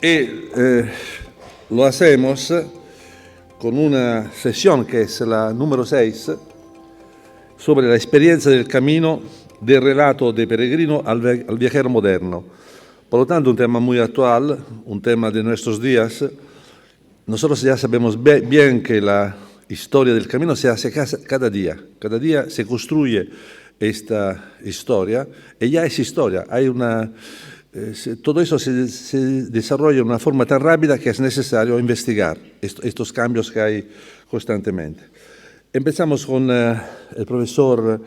Lo hacemos con una sesión que es la número 6 sobre la experiencia del camino del relato de peregrino al viajero moderno. Por lo tanto, un tema muy actual, un tema de nuestros días. Nosotros ya sabemos bien que la historia del camino se hace cada día. Cada día se construye esta historia y ya es historia. Hay todo eso se desarrolla de una forma tan rápida que es necesario investigar estos cambios que hay constantemente. Empezamos con el profesor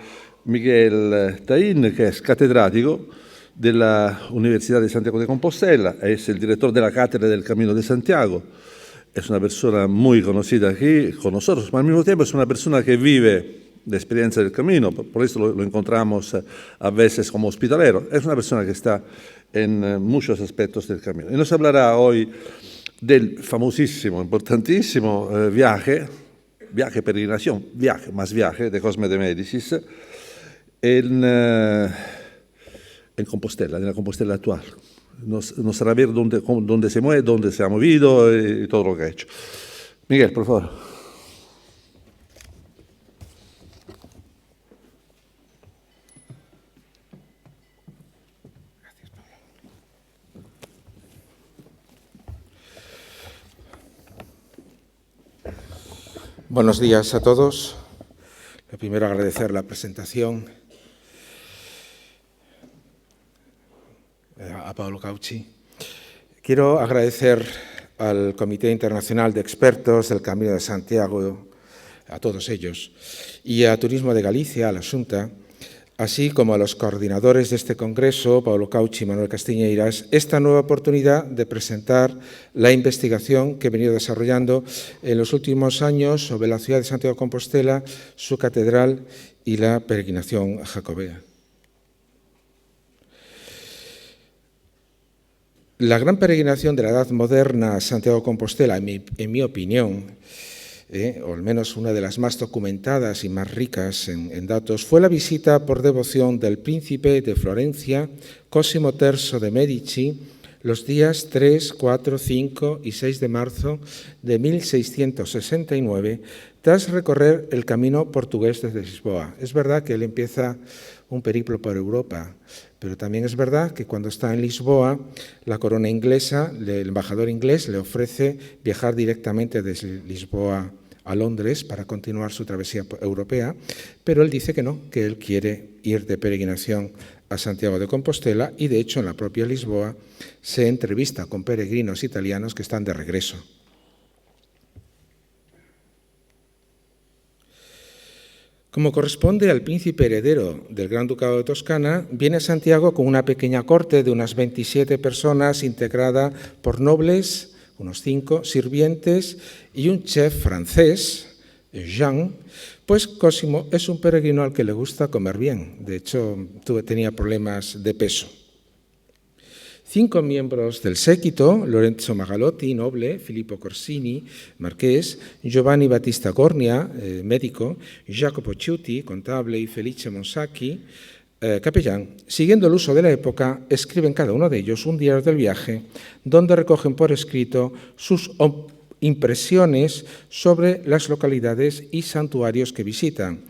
Miguel Taín, que es catedrático de la Universidad de Santiago de Compostela, es el director de la Cátedra del Camino de Santiago, es una persona muy conocida aquí con nosotros, pero al mismo tiempo es una persona que vive la experiencia del camino, por eso lo encontramos a veces como hospitalero, es una persona que está en muchos aspectos del camino. Y nos hablará hoy del famosísimo, importantísimo viaje, peregrinación, más viaje de Cosme de Médicis en Compostela, en la Compostela actual. Nos hará ver dónde se mueve, dónde se ha movido y todo lo que ha hecho. Miguel, por favor. Buenos días a todos. Lo primero, agradecer la presentación a Paolo Cauchi. Quiero agradecer al Comité Internacional de Expertos del Camino de Santiago, a todos ellos, y a Turismo de Galicia, a la Xunta, así como a los coordinadores de este congreso, Paolo Cauchi y Manuel Castiñeiras, esta nueva oportunidad de presentar la investigación que he venido desarrollando en los últimos años sobre la ciudad de Santiago de Compostela, su catedral y la peregrinación jacobea. La gran peregrinación de la Edad Moderna a Santiago de Compostela, en mi opinión, o al menos una de las más documentadas y más ricas en datos, fue la visita por devoción del príncipe de Florencia, Cosimo III de Medici, los días 3, 4, 5 y 6 de marzo de 1669, tras recorrer el camino portugués desde Lisboa. Es verdad que él empieza un periplo por Europa, pero también es verdad que cuando está en Lisboa, la corona inglesa, el embajador inglés le ofrece viajar directamente desde Lisboa a Londres para continuar su travesía europea, pero él dice que no, que él quiere ir de peregrinación a Santiago de Compostela y, de hecho, en la propia Lisboa se entrevista con peregrinos italianos que están de regreso. Como corresponde al príncipe heredero del Gran Ducado de Toscana, viene a Santiago con una pequeña corte de unas 27 personas integrada por nobles, unos 5 sirvientes y un chef francés, Jean. Pues Cosimo es un peregrino al que le gusta comer bien. De hecho, tenía problemas de peso. 5 miembros del séquito: Lorenzo Magalotti, noble; Filippo Corsini, marqués; Giovanni Battista Gornia, médico; Jacopo Ciuti, contable; y Felice Monsacchi, capellán. Siguiendo el uso de la época, escriben cada uno de ellos un diario del viaje donde recogen por escrito sus impresiones sobre las localidades y santuarios que visitan.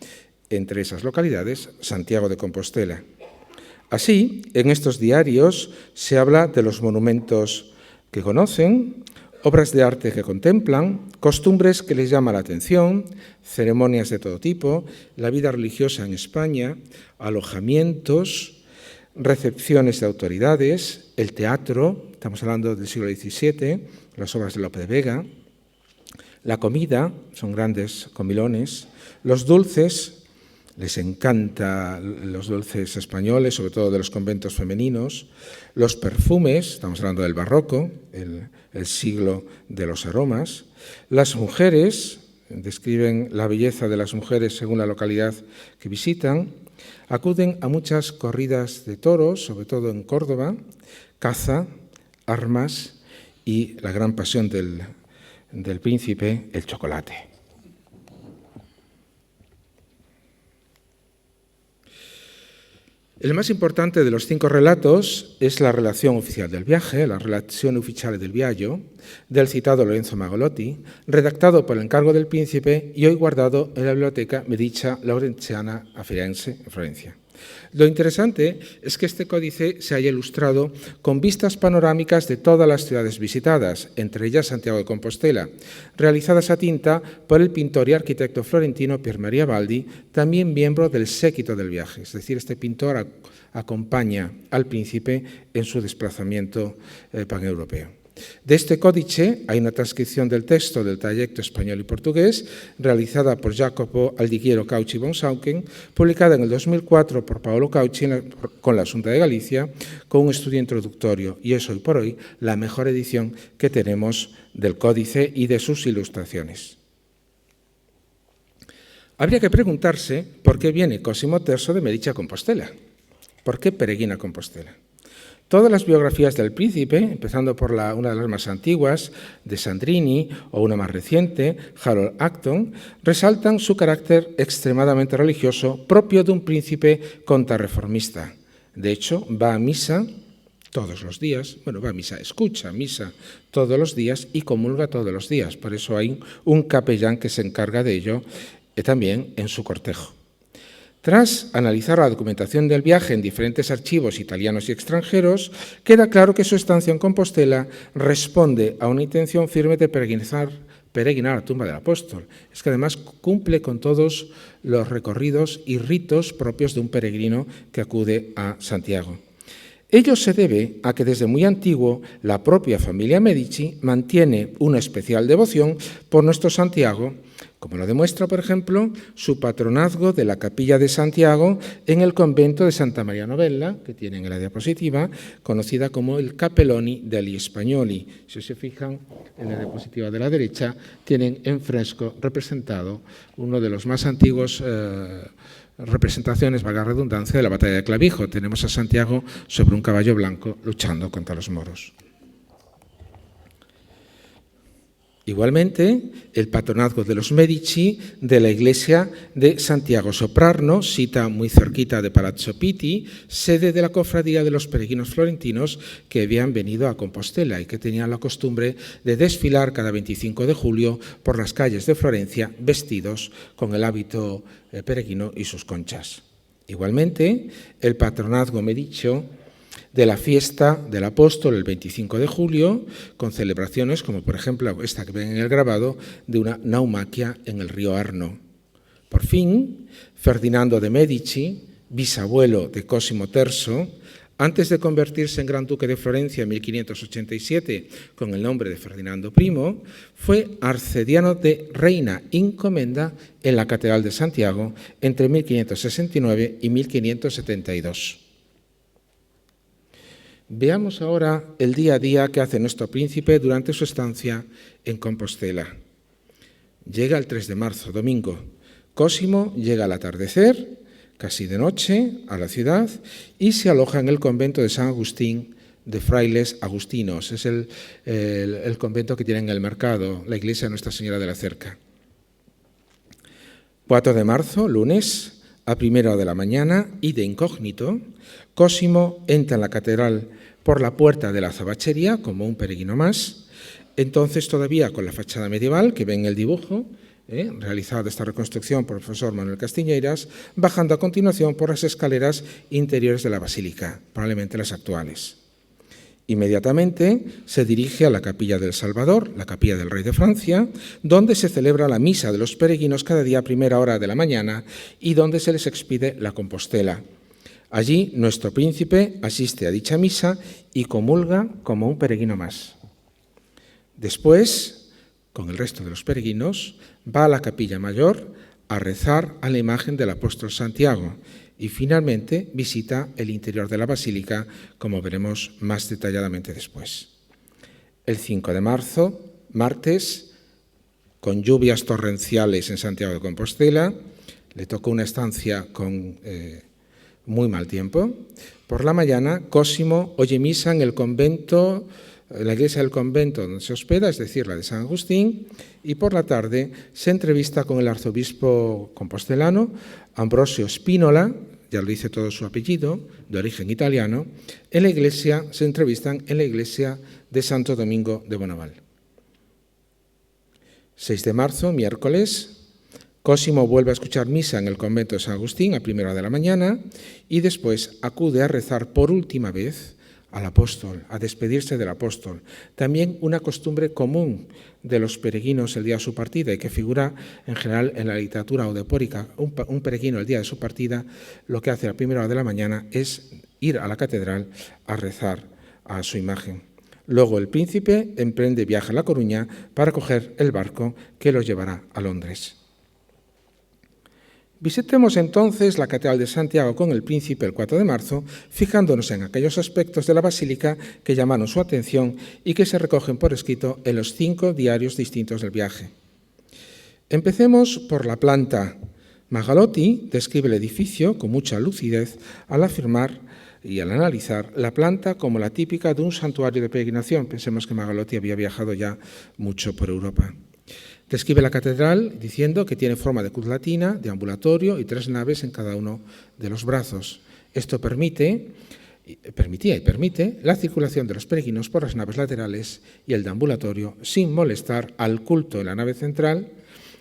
Entre esas localidades, Santiago de Compostela. Así, en estos diarios se habla de los monumentos que conocen, obras de arte que contemplan, costumbres que les llaman la atención, ceremonias de todo tipo, la vida religiosa en España, alojamientos, recepciones de autoridades, el teatro, estamos hablando del siglo XVII, las obras de Lope de Vega, la comida, son grandes comilones, los dulces, les encantan los dulces españoles, sobre todo de los conventos femeninos, los perfumes, estamos hablando del barroco, el siglo de los aromas, las mujeres, describen la belleza de las mujeres según la localidad que visitan, acuden a muchas corridas de toros, sobre todo en Córdoba, caza, armas y la gran pasión del príncipe, el chocolate. El más importante de los 5 relatos es la relación oficial del viaje, la Relazione Ufficiale del Viaggio, del citado Lorenzo Magalotti, redactado por encargo del príncipe y hoy guardado en la Biblioteca Medicea Laurentiana a Firenze, en Florencia. Lo interesante es que este códice se haya ilustrado con vistas panorámicas de todas las ciudades visitadas, entre ellas Santiago de Compostela, realizadas a tinta por el pintor y arquitecto florentino Pier Maria Baldi, también miembro del séquito del viaje. Es decir, este pintor acompaña al príncipe en su desplazamiento paneuropeo. De este códice hay una transcripción del texto del trayecto español y portugués realizada por Jacopo Aldiguiero Cauchi von Sauken, publicada en el 2004 por Paolo Cauchi con la Xunta de Galicia, con un estudio introductorio, y es hoy por hoy la mejor edición que tenemos del códice y de sus ilustraciones. Habría que preguntarse por qué viene Cosimo III de Medici a Compostela. ¿Por qué peregrina a Compostela? Todas las biografías del príncipe, empezando por una de las más antiguas, de Sandrini, o una más reciente, Harold Acton, resaltan su carácter extremadamente religioso propio de un príncipe contrarreformista. De hecho, va a misa todos los días, escucha misa todos los días y comulga todos los días. Por eso hay un capellán que se encarga de ello también en su cortejo. Tras analizar la documentación del viaje en diferentes archivos italianos y extranjeros, queda claro que su estancia en Compostela responde a una intención firme de peregrinar a la tumba del apóstol. Es que además cumple con todos los recorridos y ritos propios de un peregrino que acude a Santiago. Ello se debe a que desde muy antiguo la propia familia Medici mantiene una especial devoción por nuestro Santiago, como lo demuestra, por ejemplo, su patronazgo de la Capilla de Santiago en el convento de Santa María Novella, que tienen en la diapositiva, conocida como el Cappelloni degli Spagnoli. Si se fijan en la diapositiva de la derecha, tienen en fresco representado uno de los más antiguos representaciones, valga la redundancia, de la batalla de Clavijo. Tenemos a Santiago sobre un caballo blanco luchando contra los moros. Igualmente, el patronazgo de los Medici de la iglesia de Santiago Soprarno, cita muy cerquita de Palazzo Pitti, sede de la cofradía de los peregrinos florentinos que habían venido a Compostela y que tenían la costumbre de desfilar cada 25 de julio por las calles de Florencia vestidos con el hábito peregrino y sus conchas. Igualmente, el patronazgo medicio de la fiesta del apóstol el 25 de julio, con celebraciones como por ejemplo esta que ven en el grabado de una naumaquia en el río Arno. Por fin, Ferdinando de Medici, bisabuelo de Cosimo III, antes de convertirse en Gran Duque de Florencia en 1587 con el nombre de Ferdinando I, fue arcediano de Reina Incomenda en la Catedral de Santiago entre 1569 y 1572. Veamos ahora el día a día que hace nuestro príncipe durante su estancia en Compostela. Llega el 3 de marzo, domingo. Cosimo llega al atardecer, casi de noche, a la ciudad y se aloja en el convento de San Agustín de Frailes Agustinos. Es el convento que tiene en el mercado, la iglesia de Nuestra Señora de la Cerca. 4 de marzo, lunes, a primera hora de la mañana y de incógnito, Cosimo entra en la catedral por la puerta de la azabachería como un peregrino más, entonces todavía con la fachada medieval que ven en el dibujo, realizada esta reconstrucción por el profesor Manuel Castiñeiras, bajando a continuación por las escaleras interiores de la basílica, probablemente las actuales. Inmediatamente se dirige a la Capilla del Salvador, la capilla del Rey de Francia, donde se celebra la misa de los peregrinos cada día a primera hora de la mañana y donde se les expide la Compostela. Allí nuestro príncipe asiste a dicha misa y comulga como un peregrino más. Después, con el resto de los peregrinos, va a la capilla mayor a rezar a la imagen del apóstol Santiago y finalmente visita el interior de la basílica, como veremos más detalladamente después. El 5 de marzo, martes, con lluvias torrenciales en Santiago de Compostela, le tocó una estancia con muy mal tiempo. Por la mañana, Cosimo oye misa en el convento, en la iglesia del convento donde se hospeda, es decir, la de San Agustín, y por la tarde se entrevista con el arzobispo compostelano, Ambrosio Spínola, ya lo dice todo su apellido, de origen italiano, en la iglesia, se entrevistan en la iglesia de Santo Domingo de Bonaval. 6 de marzo, miércoles, Cosimo vuelve a escuchar misa en el convento de San Agustín a 1:00 de la mañana y después acude a rezar por última vez al apóstol, a despedirse del apóstol. También una costumbre común de los peregrinos el día de su partida y que figura en general en la literatura odepórica. Un peregrino el día de su partida lo que hace a 1:00 de la mañana es ir a la catedral a rezar a su imagen. Luego el príncipe emprende viaje a La Coruña para coger el barco que lo llevará a Londres. Visitemos entonces la Catedral de Santiago con el príncipe el 4 de marzo, fijándonos en aquellos aspectos de la basílica que llamaron su atención y que se recogen por escrito en los 5 diarios distintos del viaje. Empecemos por la planta. Magalotti describe el edificio con mucha lucidez al afirmar y al analizar la planta como la típica de un santuario de peregrinación. Pensemos que Magalotti había viajado ya mucho por Europa. Describe la catedral diciendo que tiene forma de cruz latina, de ambulatorio y 3 naves en cada uno de los brazos. Esto permitía y permite la circulación de los peregrinos por las naves laterales y el deambulatorio sin molestar al culto en la nave central,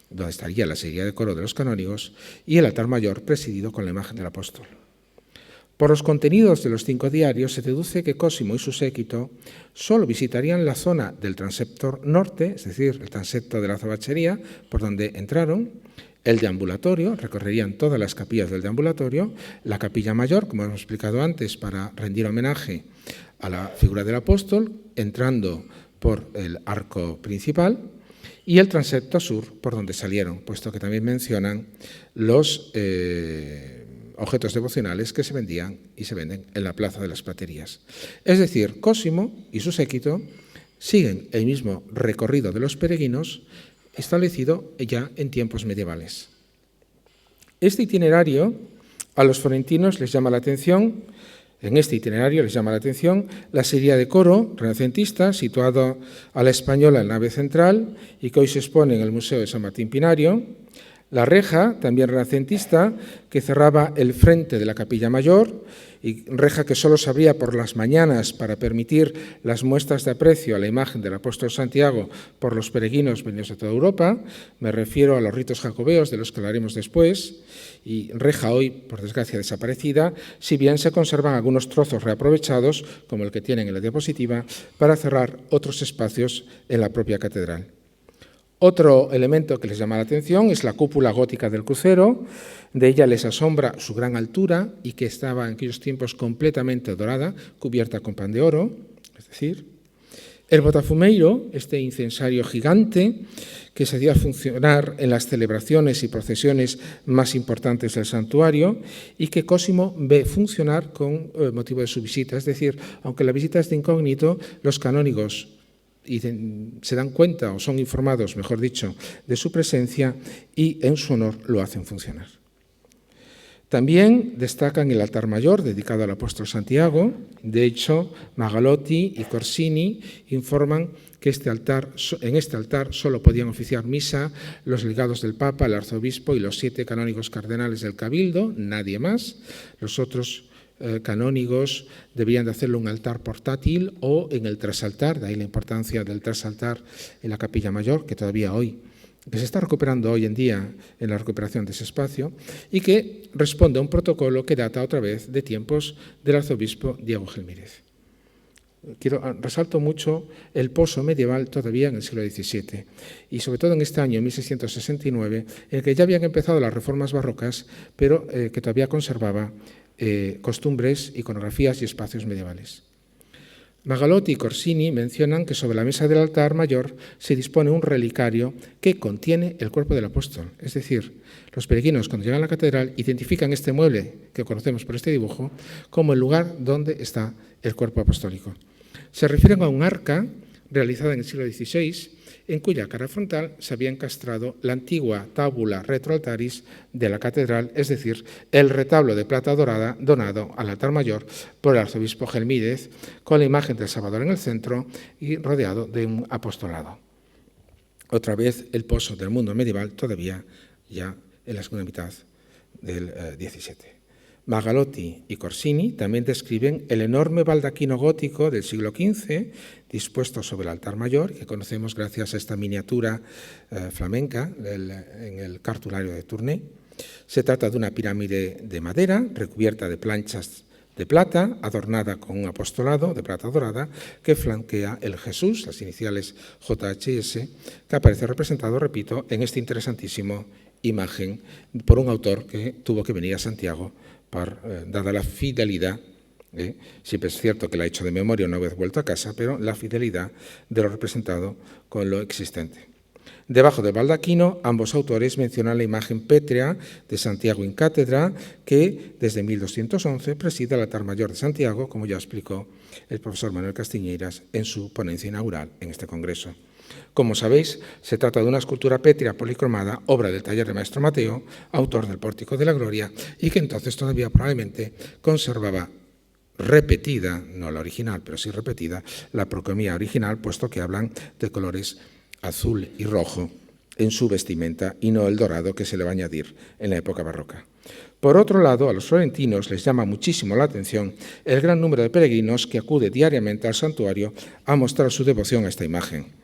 donde estaría la serie de coro de los canónigos, y el altar mayor presidido con la imagen del apóstol. Por los contenidos de los 5 diarios se deduce que Cosimo y su séquito solo visitarían la zona del transepto norte, es decir, el transepto de la azabachería, por donde entraron, el deambulatorio, recorrerían todas las capillas del deambulatorio, la capilla mayor, como hemos explicado antes, para rendir homenaje a la figura del apóstol, entrando por el arco principal, y el transepto sur, por donde salieron, puesto que también mencionan los objetos devocionales que se vendían y se venden en la Plaza de las Platerías. Es decir, Cosimo y su séquito siguen el mismo recorrido de los peregrinos establecido ya en tiempos medievales. Este itinerario a los florentinos les llama la atención. En este itinerario les llama la atención la serie de coro renacentista situado a la española en la nave central y que hoy se expone en el Museo de San Martín Pinario. La reja, también renacentista, que cerraba el frente de la capilla mayor, y reja que solo se abría por las mañanas para permitir las muestras de aprecio a la imagen del apóstol Santiago por los peregrinos venidos de toda Europa. Me refiero a los ritos jacobeos, de los que hablaremos después, y reja hoy, por desgracia, desaparecida, si bien se conservan algunos trozos reaprovechados, como el que tienen en la diapositiva, para cerrar otros espacios en la propia catedral. Otro elemento que les llama la atención es la cúpula gótica del crucero. De ella les asombra su gran altura y que estaba en aquellos tiempos completamente dorada, cubierta con pan de oro, es decir, el botafumeiro, este incensario gigante que se hacía funcionar en las celebraciones y procesiones más importantes del santuario y que Cosimo ve funcionar con motivo de su visita. Es decir, aunque la visita es de incógnito, los canónigos se dan cuenta o son informados, mejor dicho, de su presencia y en su honor lo hacen funcionar. También destacan el altar mayor dedicado al apóstol Santiago. De hecho, Magalotti y Corsini informan que en este altar solo podían oficiar misa los legados del Papa, el arzobispo y los 7 canónigos cardenales del Cabildo, nadie más. Los otros canónigos debían de hacerlo en un altar portátil o en el trasaltar, de ahí la importancia del trasaltar en la capilla mayor, que todavía hoy, que se está recuperando hoy en día en la recuperación de ese espacio, y que responde a un protocolo que data otra vez de tiempos del arzobispo Diego Gelmírez. Resalto mucho el poso medieval todavía en el siglo XVII y sobre todo en este año, 1669, en el que ya habían empezado las reformas barrocas, pero que todavía conservaba costumbres, iconografías y espacios medievales. Magalotti y Corsini mencionan que sobre la mesa del altar mayor se dispone un relicario que contiene el cuerpo del apóstol. Es decir, los peregrinos cuando llegan a la catedral identifican este mueble que conocemos por este dibujo como el lugar donde está el cuerpo apostólico. Se refieren a un arca realizada en el siglo XVI, en cuya cara frontal se había encastrado la antigua tábula retroaltaris de la catedral, es decir, el retablo de plata dorada donado al altar mayor por el arzobispo Gelmírez, con la imagen del Salvador en el centro y rodeado de un apostolado. Otra vez el pozo del mundo medieval, todavía ya en la segunda mitad del XVII. Magalotti y Corsini también describen el enorme baldaquino gótico del siglo XV dispuesto sobre el altar mayor, que conocemos gracias a esta miniatura flamenca en el cartulario de Tournai. Se trata de una pirámide de madera recubierta de planchas de plata, adornada con un apostolado de plata dorada que flanquea el Jesús, las iniciales JHS, que aparece representado, repito, en esta interesantísima imagen por un autor que tuvo que venir a Santiago dada la fidelidad, siempre es cierto que la ha hecho de memoria una vez vuelto a casa, pero la fidelidad de lo representado con lo existente. Debajo del baldaquino, ambos autores mencionan la imagen pétrea de Santiago in Cátedra, que desde 1211 preside el altar mayor de Santiago, como ya explicó el profesor Manuel Castiñeiras en su ponencia inaugural en este congreso. Como sabéis, se trata de una escultura pétrea policromada, obra del taller de Maestro Mateo, autor del Pórtico de la Gloria, y que entonces todavía probablemente conservaba repetida, no la original, pero sí repetida, la procromía original, puesto que hablan de colores azul y rojo en su vestimenta y no el dorado que se le va a añadir en la época barroca. Por otro lado, a los florentinos les llama muchísimo la atención el gran número de peregrinos que acude diariamente al santuario a mostrar su devoción a esta imagen.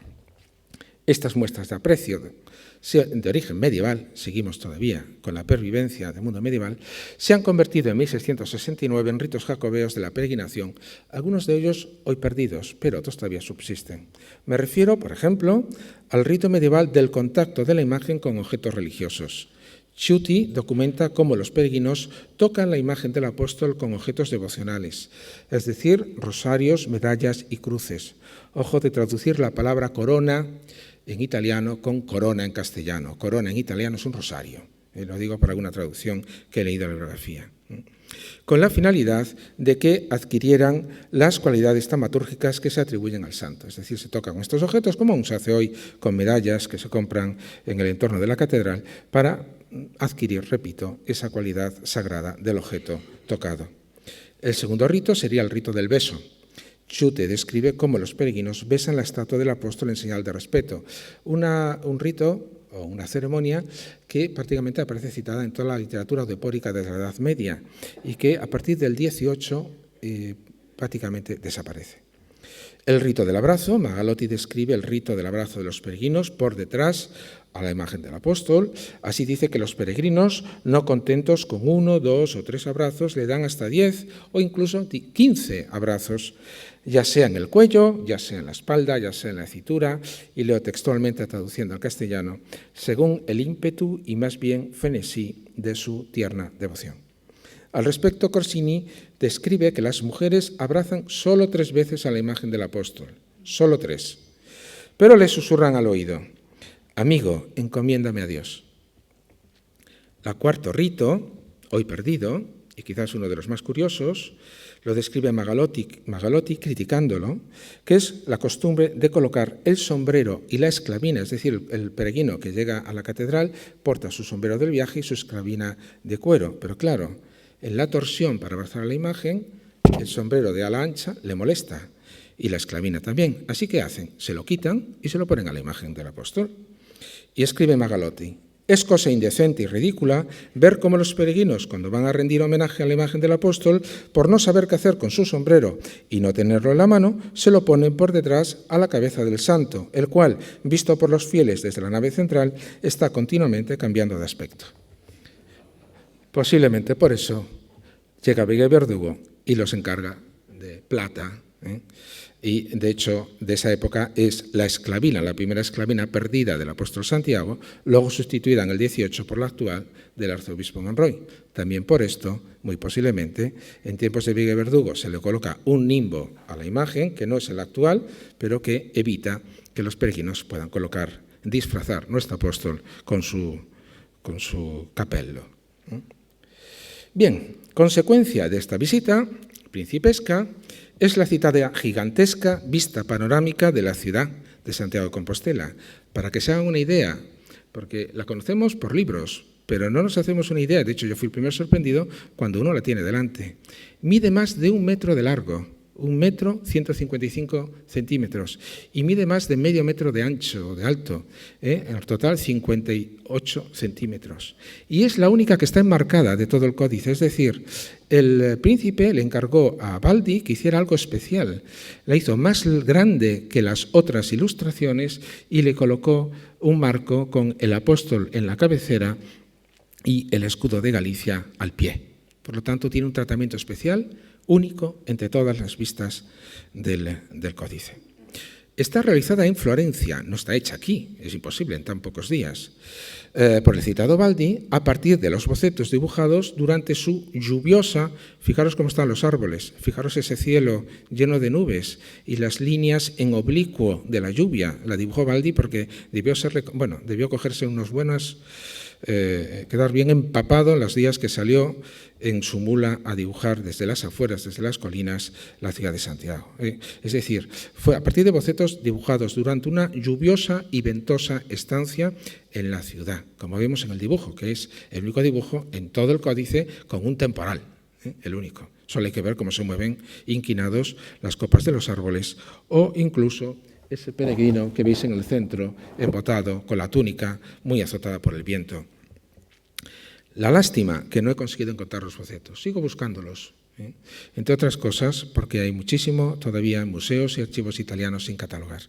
Estas muestras de aprecio de origen medieval, seguimos todavía con la pervivencia del mundo medieval, se han convertido en 1669 en ritos jacobeos de la peregrinación, algunos de ellos hoy perdidos, pero otros todavía subsisten. Me refiero, por ejemplo, al rito medieval del contacto de la imagen con objetos religiosos. Ciuti documenta cómo los peregrinos tocan la imagen del apóstol con objetos devocionales, es decir, rosarios, medallas y cruces. Ojo de traducir la palabra corona en italiano con corona en castellano. Corona en italiano es un rosario. Lo digo por alguna traducción que he leído en la bibliografía. Con la finalidad de que adquirieran las cualidades taumatúrgicas que se atribuyen al santo. Es decir, se tocan estos objetos, como aún se hace hoy con medallas que se compran en el entorno de la catedral, para adquirir, repito, esa cualidad sagrada del objeto tocado. El segundo rito sería el rito del beso. Ciuti describe cómo los peregrinos besan la estatua del apóstol en señal de respeto. Un rito o una ceremonia que prácticamente aparece citada en toda la literatura odepórica de la Edad Media y que a partir del 18 prácticamente desaparece. El rito del abrazo, Magalotti describe el rito del abrazo de los peregrinos por detrás a la imagen del apóstol. Así dice que los peregrinos, no contentos con 1, 2 o 3 abrazos, le dan hasta 10 o incluso 15 abrazos, ya sea en el cuello, ya sea en la espalda, ya sea en la cintura, y leo textualmente traduciendo al castellano, según el ímpetu y más bien frenesí de su tierna devoción. Al respecto, Corsini describe que las mujeres abrazan solo 3 veces a la imagen del apóstol, solo 3, pero le susurran al oído: amigo, encomiéndame a Dios. El cuarto rito, hoy perdido, y quizás uno de los más curiosos, lo describe Magalotti criticándolo, que es la costumbre de colocar el sombrero y la esclavina, es decir, el peregrino que llega a la catedral porta su sombrero del viaje y su esclavina de cuero, pero claro, en la torsión para abrazar a la imagen, el sombrero de ala ancha le molesta y la esclavina también. Así que hacen, se lo quitan y se lo ponen a la imagen del apóstol. Y escribe Magalotti: es cosa indecente y ridícula ver cómo los peregrinos, cuando van a rendir homenaje a la imagen del apóstol, por no saber qué hacer con su sombrero y no tenerlo en la mano, se lo ponen por detrás a la cabeza del santo, el cual, visto por los fieles desde la nave central, está continuamente cambiando de aspecto. Posiblemente por eso llega Bigué Verdugo y los encarga de plata. Y, de hecho, de esa época es la esclavina, la primera esclavina perdida del apóstol Santiago, luego sustituida en el 18 por la actual del arzobispo Monroy. También por esto, muy posiblemente, en tiempos de Bigué Verdugo se le coloca un nimbo a la imagen, que no es el actual, pero que evita que los peregrinos puedan disfrazar nuestro apóstol con su capello. Bien, consecuencia de esta visita principesca es la citada gigantesca vista panorámica de la ciudad de Santiago de Compostela. Para que se hagan una idea, porque la conocemos por libros, pero no nos hacemos una idea. De hecho, yo fui el primero sorprendido cuando uno la tiene delante. Mide más de 1 metro de largo, 1 metro 155 centímetros y mide más de medio metro de ancho, de alto, en total 58 centímetros. Y es la única que está enmarcada de todo el códice, es decir, el príncipe le encargó a Baldi que hiciera algo especial. La hizo más grande que las otras ilustraciones y le colocó un marco con el apóstol en la cabecera y el escudo de Galicia al pie. Por lo tanto, tiene un tratamiento especial, único entre todas las vistas del códice. Está realizada en Florencia, no está hecha aquí, es imposible en tan pocos días, por el citado Baldi, a partir de los bocetos dibujados durante su lluviosa, fijaros cómo están los árboles, fijaros ese cielo lleno de nubes y las líneas en oblicuo de la lluvia, la dibujó Baldi porque debió cogerse unos buenos, quedar bien empapado en los días que salió en su mula a dibujar desde las afueras, desde las colinas, la ciudad de Santiago. Es decir, fue a partir de bocetos dibujados durante una lluviosa y ventosa estancia en la ciudad, como vemos en el dibujo, que es el único dibujo en todo el códice con un temporal, el único. Solo hay que ver cómo se mueven inquinados las copas de los árboles o incluso ese peregrino que veis en el centro, embotado, con la túnica muy azotada por el viento. La lástima que no he conseguido encontrar los bocetos. Sigo buscándolos, entre otras cosas porque hay muchísimo todavía en museos y archivos italianos sin catalogar.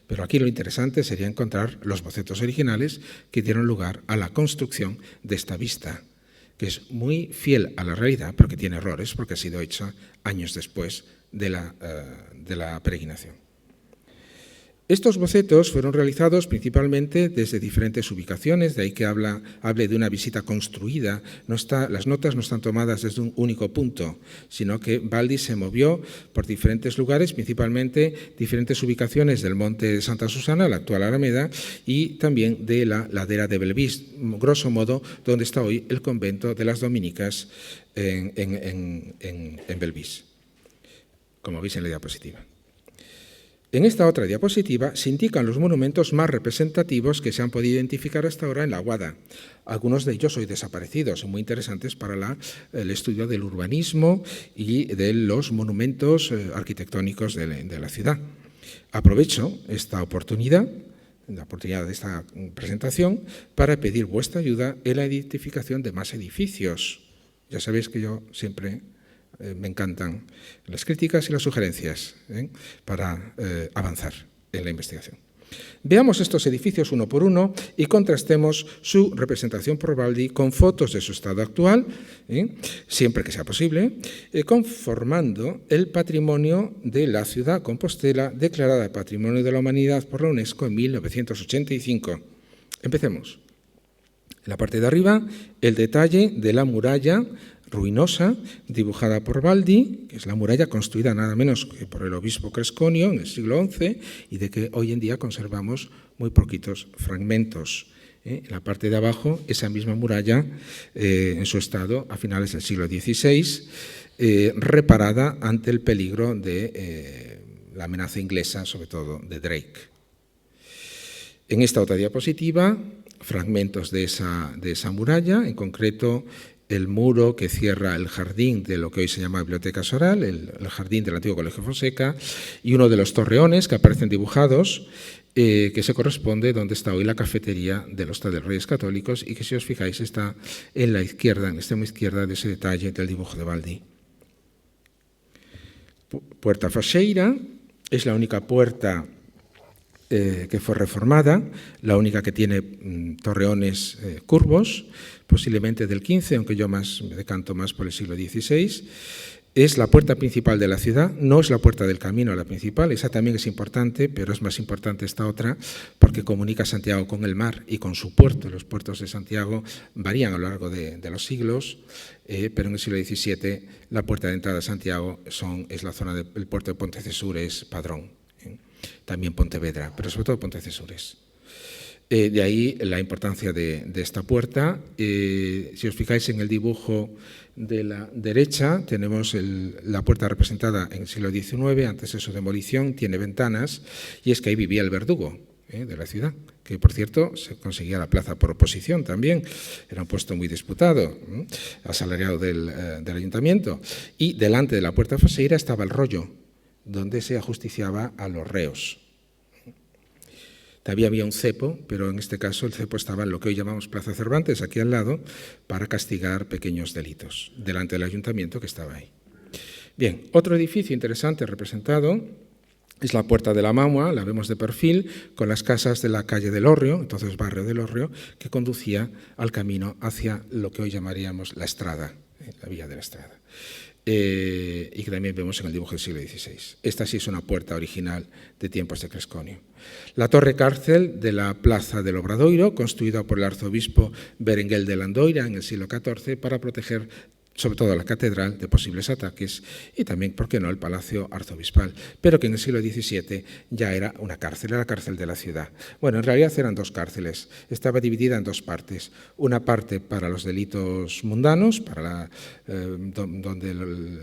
Pero aquí lo interesante sería encontrar los bocetos originales que dieron lugar a la construcción de esta vista, que es muy fiel a la realidad, pero que tiene errores porque ha sido hecha años después de la peregrinación. Estos bocetos fueron realizados principalmente desde diferentes ubicaciones, de ahí que hable de una visita construida. Las notas no están tomadas desde un único punto, sino que Baldi se movió por diferentes lugares, principalmente diferentes ubicaciones del monte de Santa Susana, la actual Alameda, y también de la ladera de Belvís, grosso modo, donde está hoy el convento de las dominicas en Belvís, como veis en la diapositiva. En esta otra diapositiva se indican los monumentos más representativos que se han podido identificar hasta ahora en la Guada. Algunos de ellos hoy desaparecidos, son muy interesantes para el estudio del urbanismo y de los monumentos arquitectónicos de la ciudad. Aprovecho esta oportunidad, la oportunidad de esta presentación, para pedir vuestra ayuda en la identificación de más edificios. Ya sabéis que yo siempre me encantan las críticas y las sugerencias para avanzar en la investigación. Veamos estos edificios uno por uno y contrastemos su representación por Baldi con fotos de su estado actual, siempre que sea posible, conformando el patrimonio de la ciudad Compostela, declarada Patrimonio de la Humanidad por la UNESCO en 1985. Empecemos. En la parte de arriba, el detalle de la muralla ruinosa, dibujada por Baldi, que es la muralla construida nada menos que por el obispo Cresconio en el siglo XI y de que hoy en día conservamos muy poquitos fragmentos. En la parte de abajo, esa misma muralla en su estado a finales del siglo XVI, reparada ante el peligro de la amenaza inglesa, sobre todo de Drake. En esta otra diapositiva, fragmentos de esa muralla, en concreto el muro que cierra el jardín de lo que hoy se llama Biblioteca Soral, el jardín del antiguo Colegio Fonseca, y uno de los torreones que aparecen dibujados, que se corresponde donde está hoy la cafetería del Hostal de los Reyes Católicos y que, si os fijáis, está en la izquierda, en la extrema izquierda de ese detalle del dibujo de Baldi. Puerta Faxeira es la única puerta que fue reformada, la única que tiene torreones curvos, posiblemente del XV, aunque yo me decanto más por el siglo XVI. Es la puerta principal de la ciudad, no es la puerta del camino la principal, esa también es importante, pero es más importante esta otra porque comunica Santiago con el mar y con su puerto. Los puertos de Santiago varían a lo largo de los siglos, pero en el siglo XVII la puerta de entrada a Santiago es la zona del puerto de Pontecesures, Padrón, también Pontevedra, pero sobre todo Pontecesures. De ahí la importancia de esta puerta. Si os fijáis en el dibujo de la derecha, tenemos la puerta representada en el siglo XIX, antes de su demolición, tiene ventanas, y es que ahí vivía el verdugo de la ciudad, que por cierto se conseguía la plaza por oposición también, era un puesto muy disputado, asalariado del ayuntamiento, y delante de la puerta faseira estaba el rollo. donde se ajusticiaba a los reos. También había un cepo, pero en este caso el cepo estaba en lo que hoy llamamos Plaza Cervantes, aquí al lado, para castigar pequeños delitos, delante del ayuntamiento que estaba ahí. Bien, otro edificio interesante representado es la Puerta de la Maua, la vemos de perfil, con las casas de la calle del Hórreo, entonces barrio del Hórreo, que conducía al camino hacia lo que hoy llamaríamos la Estrada, la vía de la Estrada. Y que también vemos en el dibujo del siglo XVI. Esta sí es una puerta original de tiempos de Cresconio. La torre cárcel de la Plaza del Obradoiro, construida por el arzobispo Berenguel de Landoira en el siglo XIV para proteger sobre todo la catedral de posibles ataques y también, ¿por qué no?, el palacio arzobispal, pero que en el siglo XVII ya era una cárcel, era la cárcel de la ciudad. Bueno, en realidad eran dos cárceles, estaba dividida en dos partes, una parte para los delitos mundanos, para donde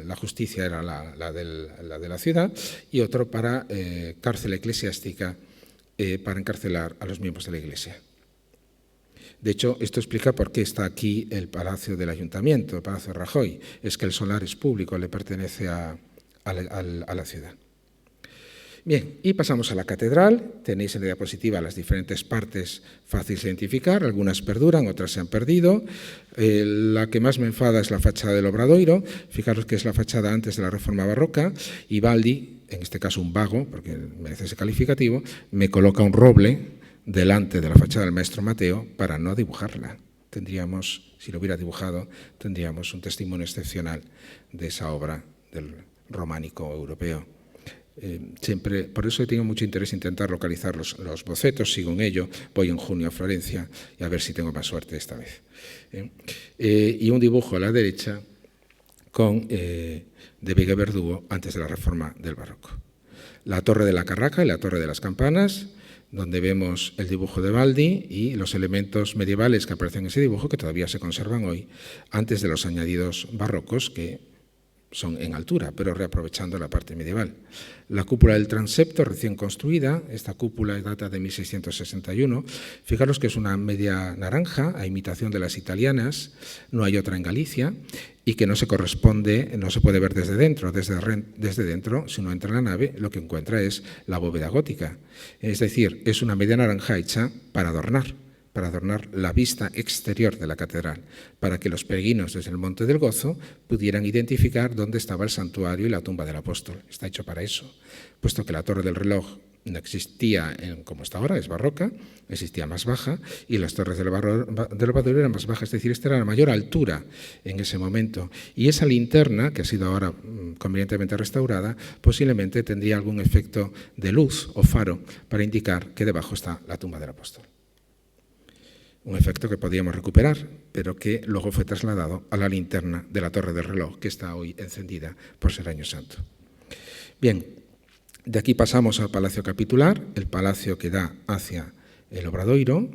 la justicia era la de la ciudad, y otro para cárcel eclesiástica, para encarcelar a los miembros de la Iglesia. De hecho, esto explica por qué está aquí el Palacio del Ayuntamiento, el Palacio de Rajoy. Es que el solar es público, le pertenece a la ciudad. Bien, y pasamos a la catedral. Tenéis en la diapositiva las diferentes partes fáciles de identificar. Algunas perduran, otras se han perdido. La que más me enfada es la fachada del Obradoiro. Fijaros que es la fachada antes de la Reforma Barroca. Y Baldi, en este caso un vago, porque merece ese calificativo, me coloca un roble delante de la fachada del maestro Mateo para no dibujarla. Tendríamos, si lo hubiera dibujado, tendríamos un testimonio excepcional de esa obra del románico europeo. Siempre, por eso he tenido mucho interés en intentar localizar los bocetos, sigo en ello, voy en junio a Florencia y a ver si tengo más suerte esta vez. Y un dibujo a la derecha con de Vega Verdugo antes de la reforma del barroco. La torre de la Carraca y la torre de las campanas, donde vemos el dibujo de Baldi y los elementos medievales que aparecen en ese dibujo, que todavía se conservan hoy, antes de los añadidos barrocos, que son en altura, pero reaprovechando la parte medieval. La cúpula del transepto, recién construida, esta cúpula data de 1661. Fijaros que es una media naranja, a imitación de las italianas, no hay otra en Galicia, y que no se corresponde, no se puede ver desde dentro. Desde dentro, si uno entra en la nave, lo que encuentra es la bóveda gótica. Es decir, es una media naranja hecha para adornar la vista exterior de la catedral, para que los peregrinos desde el Monte del Gozo pudieran identificar dónde estaba el santuario y la tumba del apóstol. Está hecho para eso, puesto que la torre del reloj no existía como está ahora, es barroca, existía más baja, y las torres del Obradoiro eran más bajas, es decir, esta era la mayor altura en ese momento. Y esa linterna, que ha sido ahora convenientemente restaurada, posiblemente tendría algún efecto de luz o faro para indicar que debajo está la tumba del apóstol. Un efecto que podíamos recuperar, pero que luego fue trasladado a la linterna de la torre del reloj, que está hoy encendida por ser Año Santo. Bien, de aquí pasamos al Palacio Capitular, el palacio que da hacia el Obradoiro,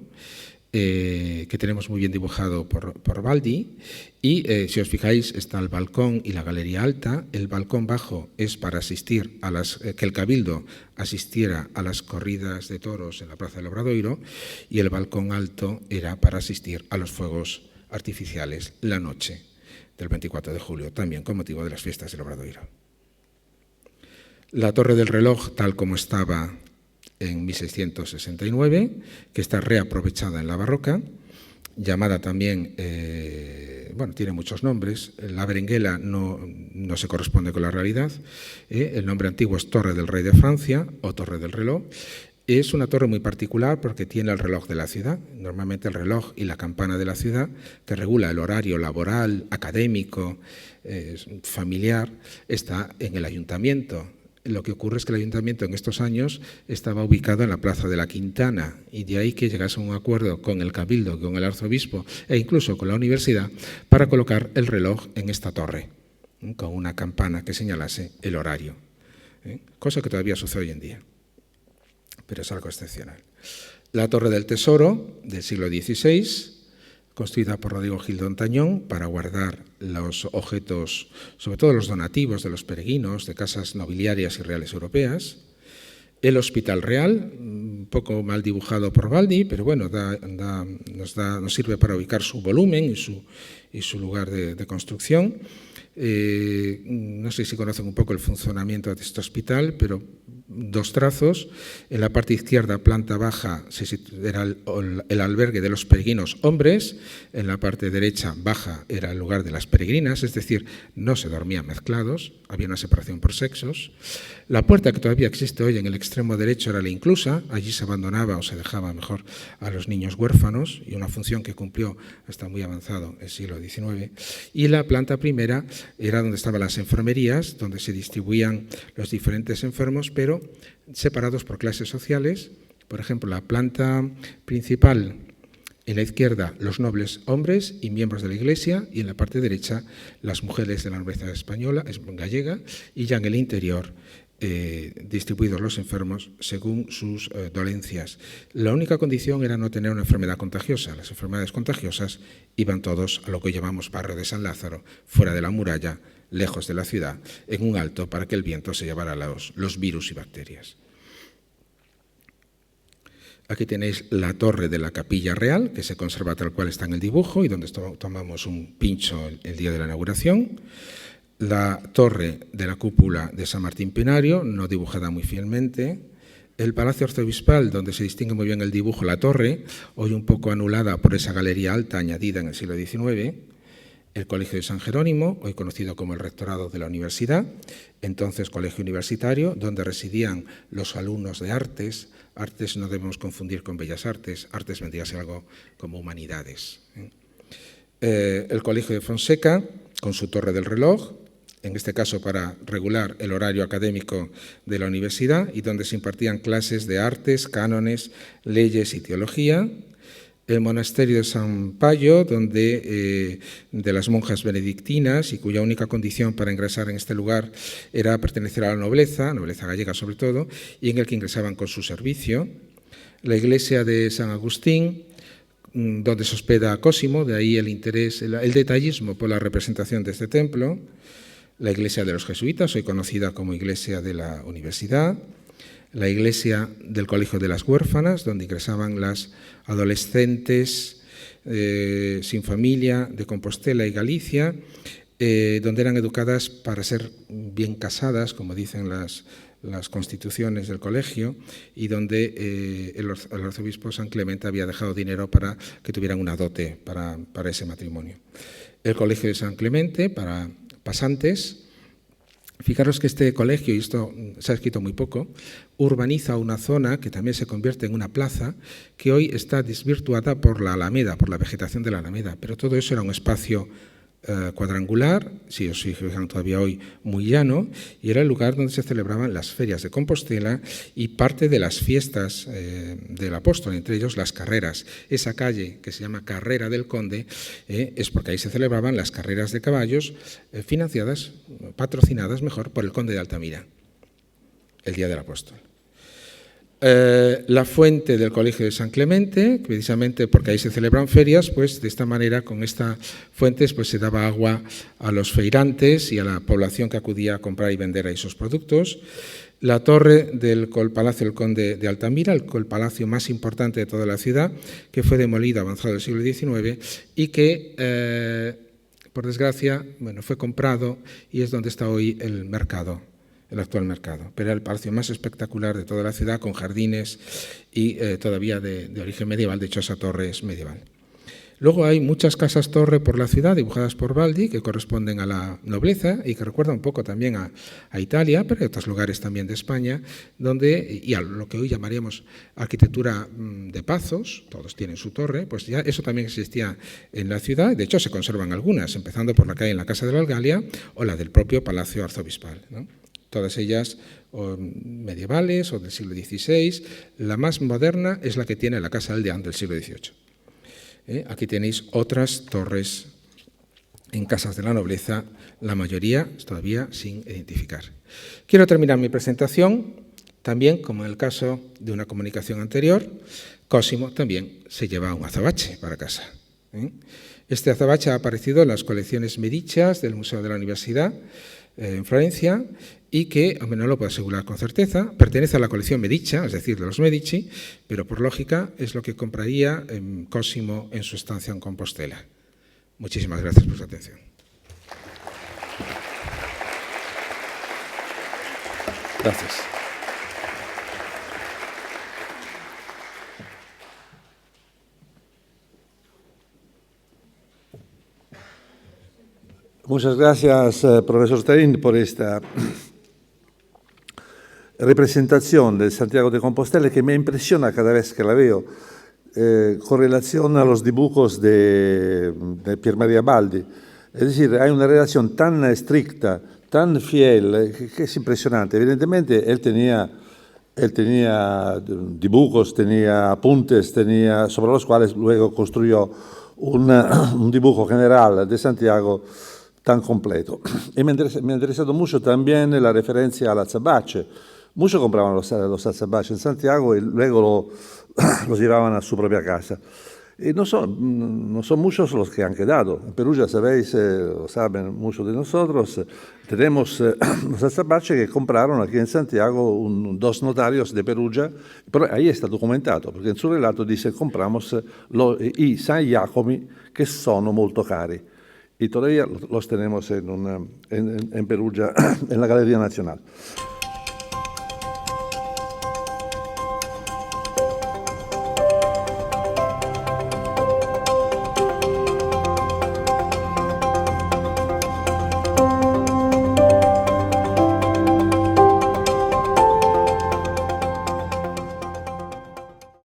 que tenemos muy bien dibujado por Baldi, y si os fijáis está el balcón y la galería alta. El balcón bajo es para asistir a que el cabildo asistiera a las corridas de toros en la Plaza del Obradoiro, y el balcón alto era para asistir a los fuegos artificiales la noche del 24 de julio, también con motivo de las fiestas del Obradoiro. La torre del reloj, tal como estaba en 1669, que está reaprovechada en la barroca, llamada también, tiene muchos nombres. La berenguela no se corresponde con la realidad. El nombre antiguo es Torre del Rey de Francia o Torre del Reloj. Es una torre muy particular porque tiene el reloj de la ciudad, normalmente el reloj y la campana de la ciudad, que regula el horario laboral, académico, familiar, está en el ayuntamiento. Lo que ocurre es que el ayuntamiento en estos años estaba ubicado en la Plaza de la Quintana, y de ahí que llegase a un acuerdo con el cabildo, con el arzobispo e incluso con la universidad para colocar el reloj en esta torre, con una campana que señalase el horario, cosa que todavía sucede hoy en día, pero es algo excepcional. La Torre del Tesoro del siglo XVI, construida por Rodrigo Gil de Ontañón para guardar los objetos, sobre todo los donativos de los peregrinos de casas nobiliarias y reales europeas. El Hospital Real, un poco mal dibujado por Baldi, pero bueno, nos sirve para ubicar su volumen y su lugar de construcción. No sé si conocen un poco el funcionamiento de este hospital, pero dos trazos. En la parte izquierda, planta baja, era el albergue de los peregrinos hombres. En la parte derecha, baja, era el lugar de las peregrinas, es decir, no se dormían mezclados, había una separación por sexos. La puerta que todavía existe hoy en el extremo derecho era la inclusa, allí se abandonaba o se dejaba mejor a los niños huérfanos, y una función que cumplió hasta muy avanzado el siglo XIX. Y la planta primera era donde estaban las enfermerías, donde se distribuían los diferentes enfermos, pero separados por clases sociales. Por ejemplo, la planta principal, en la izquierda, los nobles hombres y miembros de la Iglesia, y en la parte derecha, las mujeres de la nobleza española, gallega, y ya en el interior, distribuidos los enfermos según sus dolencias. La única condición era no tener una enfermedad contagiosa. Las enfermedades contagiosas iban todos a lo que llamamos barrio de San Lázaro, fuera de la muralla, lejos de la ciudad, en un alto para que el viento se llevara los virus y bacterias. Aquí tenéis la torre de la Capilla Real, que se conserva tal cual está en el dibujo y donde tomamos un pincho el día de la inauguración. La torre de la cúpula de San Martín Penario, no dibujada muy fielmente. El Palacio Arzobispal, donde se distingue muy bien el dibujo, la torre, hoy un poco anulada por esa galería alta añadida en el siglo XIX. El Colegio de San Jerónimo, hoy conocido como el Rectorado de la Universidad, entonces Colegio Universitario, donde residían los alumnos de artes. Artes no debemos confundir con bellas artes, artes vendría a ser algo como humanidades. El Colegio de Fonseca, con su torre del reloj, en este caso para regular el horario académico de la universidad, y donde se impartían clases de artes, cánones, leyes y teología. El monasterio de San Payo, de las monjas benedictinas, y cuya única condición para ingresar en este lugar era pertenecer a la nobleza gallega sobre todo, y en el que ingresaban con su servicio. La iglesia de San Agustín, donde se hospeda Cosimo, de ahí el interés, el detallismo por la representación de este templo. La iglesia de los jesuitas, hoy conocida como iglesia de la universidad. La iglesia del Colegio de las Huérfanas, donde ingresaban las adolescentes sin familia de Compostela y Galicia, donde eran educadas para ser bien casadas, como dicen las constituciones del colegio, y donde el arzobispo San Clemente había dejado dinero para que tuvieran una dote para ese matrimonio. El Colegio de San Clemente para pasantes. Fijaros que este colegio, y esto se ha escrito muy poco, urbaniza una zona que también se convierte en una plaza, que hoy está desvirtuada por la Alameda, por la vegetación de la Alameda, pero todo eso era un espacio cuadrangular, si os fijan todavía hoy, muy llano, y era el lugar donde se celebraban las ferias de Compostela y parte de las fiestas del apóstol, entre ellos las carreras. Esa calle, que se llama Carrera del Conde, es porque ahí se celebraban las carreras de caballos patrocinadas mejor, por el conde de Altamira, el día del apóstol. La fuente del Colegio de San Clemente, precisamente porque ahí se celebran ferias, pues de esta manera, con esta fuente, pues se daba agua a los feirantes y a la población que acudía a comprar y vender ahí sus productos. La torre del Palacio del Conde de Altamira, el palacio más importante de toda la ciudad, que fue demolido avanzado el siglo XIX y que, por desgracia, fue comprado y es donde está hoy el mercado. El actual mercado, pero era el palacio más espectacular de toda la ciudad, con jardines y todavía de origen medieval, de hecho esa torre es medieval. Luego hay muchas casas torre por la ciudad, dibujadas por Baldi, que corresponden a la nobleza y que recuerdan un poco también a Italia, pero hay otros lugares también de España, y a lo que hoy llamaríamos arquitectura de pazos, todos tienen su torre, pues ya eso también existía en la ciudad, de hecho se conservan algunas, empezando por la que hay en la Casa de la Algalia o la del propio Palacio Arzobispal, ¿no? Todas ellas medievales o del siglo XVI. La más moderna es la que tiene la Casa Aldeán del siglo XVIII. Aquí tenéis otras torres en casas de la nobleza, la mayoría todavía sin identificar. Quiero terminar mi presentación, también como en el caso de una comunicación anterior, Cosimo también se lleva un azabache para casa. Este azabache ha aparecido en las colecciones Medicias del Museo de la Universidad en Florencia, y que, aunque no lo puedo asegurar con certeza, pertenece a la colección Medicia, es decir, de los Medici, pero por lógica es lo que compraría Cosimo en su estancia en Compostela. Muchísimas gracias por su atención. Gracias. Muchas gracias, profesor Tarín, por esta representación de Santiago de Compostela que me impresiona cada vez que la veo, con relación a los dibujos de Pier Maria Baldi. Es decir, hay una relación tan estricta, tan fiel, que es impresionante. Evidentemente, él tenía dibujos, tenía apuntes, sobre los cuales luego construyó un dibujo general de Santiago tan completo. Y me ha interesado mucho también la referencia a la azabache. Muchos compraban los azabaches en Santiago y luego los llevaban a su propia casa. Y no son muchos los que han quedado. En Perugia, sabéis, lo saben muchos de nosotros, tenemos los azabaches que compraron aquí en Santiago dos notarios de Perugia, pero ahí está documentado, porque en su relato dice compramos i San Giacomi che sono molto cari. Y todavía los tenemos en Perugia, en la Galería Nacional.